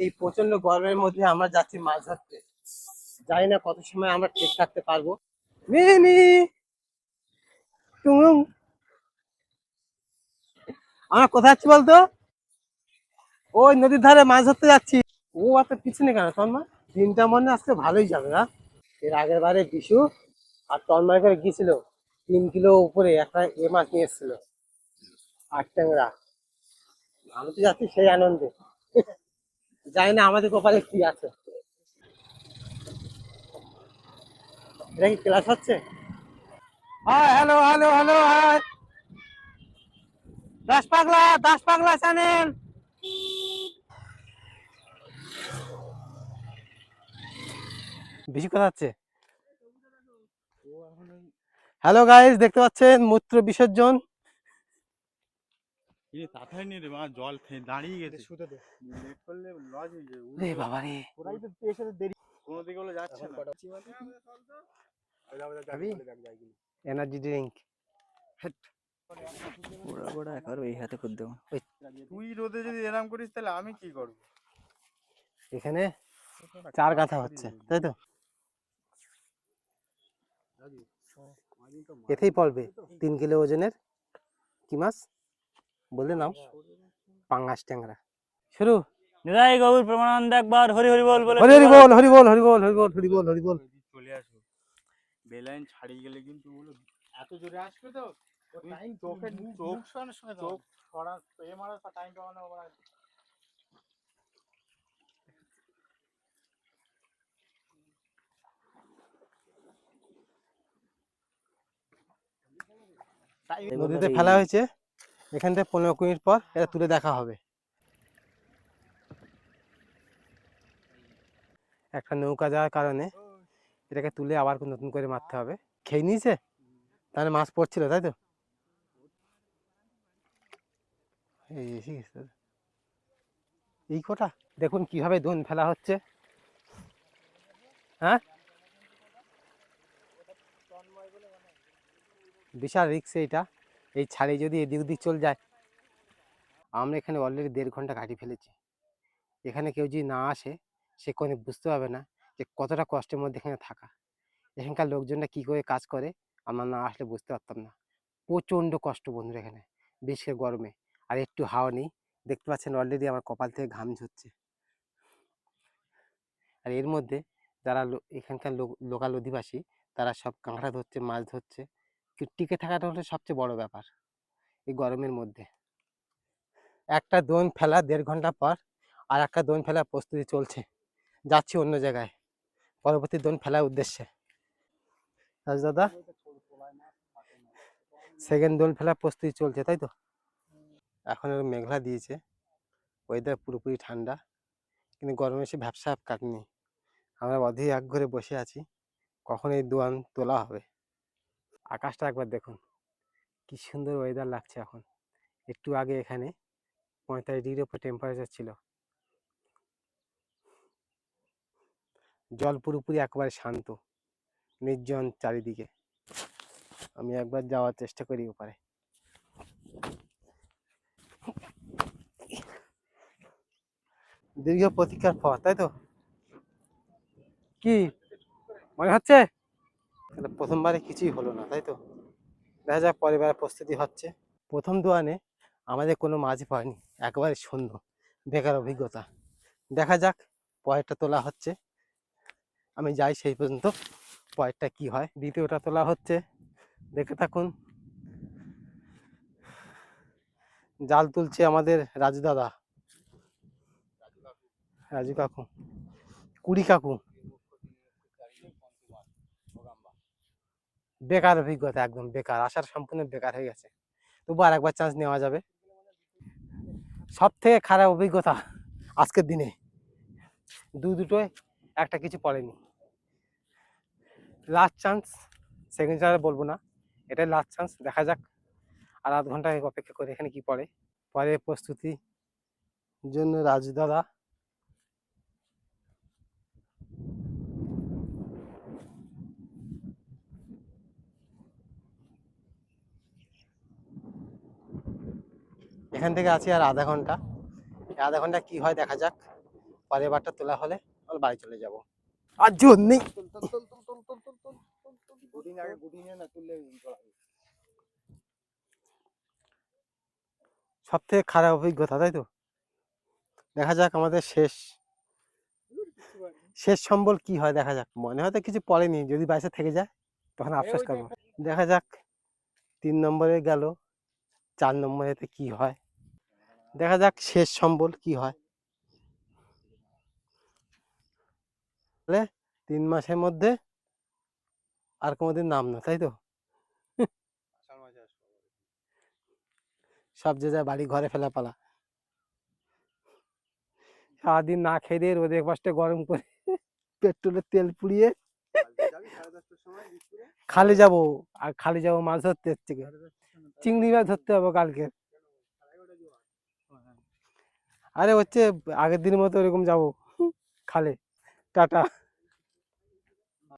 এই প্রচন্ড গরমের মধ্যে আমরা যাচ্ছি মাছ ধরতে। জানি না কত সময় আমরা ঠিক থাকতে পারবো। মিনি টুম, আমরা কোথায় যাচ্ছি বলতো? ওই নদীর ধারে মাছ ধরতে যাচ্ছি। ও এত পিছনে কেন তন্ময়? দিনটা মনে আজকে ভালোই যাবে না? এর আগের বারে বিশু আর তন্ময় করে গিয়েছিল 3 কিলো উপরে একটা মাছ নিয়ে এসেছিল, 8 ট্যাংরা। আমি তো যাচ্ছি সেই আনন্দে। জানি না আমাদের কপালে কি আছে। এটা কি ক্লাস হচ্ছে? Hi, hello hello hello, hi. Das পাগলা চ্যানেল। বেশি কথা হচ্ছে। হ্যালো গাইস, দেখতে পাচ্ছেন মূত্র বিসর্জন। তাড়াতাড়ি নিয়ে রে, জল দাঁড়িয়ে গেছে। শুতে দে, লেট করলে লজ হয়ে যাবে। রে বাবা রে, ওরাই তো এসে দেরি, কোনো দিকে বলে যাচ্ছে না। Energy drink. ওরা বড় একবার এই হাতে করে দেবো। তুই রোদে যদি এরম করিস তাহলে আমি কি করবো? এখানে 4 গাঁথা হচ্ছে, তাই তো? এতেই পড়বে 3 কিলো ওজনের কি মাছ বললে নাম? পাঙ্গাস ট্যাংরা। শুরু। নিরাই গৌর প্রমানন্দ একবার হরি হরি বল বলে হরি হরি বল, হরি বল, হরি বল, হরি বল, হরি বল, হরি বল। চলে আসো, বেলাইন ছাড়িয়ে গেলে কিন্তু ওগুলো এত জোরে আসবে তো চোখের চোখ সরা এ মারা টাইম পাওয়ানো আবার। নদীতে ফেলা হয়েছে, এখান থেকে 15 মিনিট পর এটা তুলে দেখা হবে। একটা নৌকা যাওয়ার কারণে এটাকে তুলে আবার নতুন করে মারতে হবে। খেয়ে নিয়েছে, তাহলে মাছ পড়ছিল, তাই তো? এই কটা দেখুন কিভাবে দোন ফেলা হচ্ছে। হ্যাঁ, বিশাল রিস্ক এইটা। এই ছাড়ি যদি এদিক ওদিক চলে যায়। আমরা এখানে অলরেডি 1.5 ঘন্টা কাটিয়ে ফেলেছি। এখানে কেউ যদি না আসে, সে কোনো বুঝতে পারবে না যে কতটা কষ্টের মধ্যে এখানে থাকা। এখানকার লোকজনরা কি করে কাজ করে, আমরা না আসলে বুঝতে পারতাম না। প্রচণ্ড কষ্ট বন্ধুরা এখানে, বিশেষ করে গরমে। আর একটু হাওয়া নেই, দেখতে পাচ্ছেন অলরেডি আমার কপাল থেকে ঘাম ঝরছে। আর এর মধ্যে যারা এখানকার লোকাল অধিবাসী, তারা সব কাঁকড়া ধরছে, মাছ ধরছে। কিন্তু টিকে থাকাটা হলো সবচেয়ে বড় ব্যাপার এই গরমের মধ্যে। একটা দোন ফেলা 1.5 ঘন্টা পর আর একটা দোন ফেলার প্রস্তুতি চলছে। যাচ্ছি অন্য জায়গায় পরবর্তী দোন ফেলার উদ্দেশ্যে। দাদা, সেকেন্ড দোন ফেলার প্রস্তুতি চলছে, তাই তো? এখন মেঘলা দিয়েছে, ওয়েদার পুরোপুরি ঠান্ডা, কিন্তু গরমে এসে ভ্যাপসা কাটেনি। আমরা অধীর একঘরে বসে আছি কখন এই দোয়ান তোলা হবে। আকাশটা একবার দেখুন, কি সুন্দর ওয়েদার লাগছে এখন। একটু আগে এখানে 45 ডিগ্রির উপর টেম্পারেচার ছিল। জল পুরোপুরি একবারে শান্ত, নির্জন চারিদিকে। আমি একবার যাওয়ার চেষ্টা করি ওপারে। দীর্ঘ প্রতীক্ষার পর, তাই তো? কি মনে হচ্ছে? প্রথমবারে কিছুই হলো না, তাই তো? দেখা যাক পরের প্রস্তুতি হচ্ছে। প্রথম দোয়ানে আমাদের কোনো মাছই পায়নি, একেবারে শূন্য, বেকার অভিজ্ঞতা। দেখা যাক পরেরটা তোলা হচ্ছে, আমি যাই সেই পর্যন্ত, পরেরটা কি হয়। দ্বিতীয়টা তোলা হচ্ছে, দেখে থাকুন। জাল তুলছে আমাদের রাজু দাদা, রাজু কাকু, কুড়ি কাকু। বেকার অভিজ্ঞতা, একদম বেকার, আসার সম্পূর্ণ বেকার হয়ে গেছে। তবু আর একবার চান্স নেওয়া যাবে। সব থেকে খারাপ অভিজ্ঞতা আজকের দিনে, দুটোয় একটা কিছু পড়েনি। লাস্ট চান্স, সেকেন্ড চান্স বলবো না, এটাই লাস্ট চান্স। দেখা যাক আর আধ ঘন্টা অপেক্ষা করে এখানে কি পড়ে। পরে প্রস্তুতি জন্য রাজু দাদা এখান থেকে আছি আর আধা ঘন্টা। আধা ঘন্টা কি হয় দেখা যাক। পরের বারটা তোলা হলে আমরা বাড়ি চলে যাব। আর জোর নেই। সব থেকে খারাপ অভিজ্ঞতা, তাই তো? দেখা যাক আমাদের শেষ সম্বল কি হয়, দেখা যাক। মনে হয়তো কিছু পড়েনি, যদি বাইসে থেকে যায় তখন আফসোস করবো। দেখা যাক 3 নম্বরে গেল, 4 নম্বরেতে কি হয়। দেখা যাক শেষ সম্বল কি হয়। তাহলে 3 মাসের মধ্যে আর কোনোদিন নাম না, তাই তো? সব যে যায় বাড়ি ঘরে ফেলা পালা। সারাদিন না খেয়ে দিয়ে রোদে কষ্টে গরম করে পেট্রোলের তেল পুড়িয়ে খালি যাব। আর খালি যাব মাছ ধরতে, হচ্ছে কি চিংড়ি মাছ ধরতে হবে কালকে। আরে হচ্ছে আগের দিনের মতো এরকম যাব খালে। টাটা।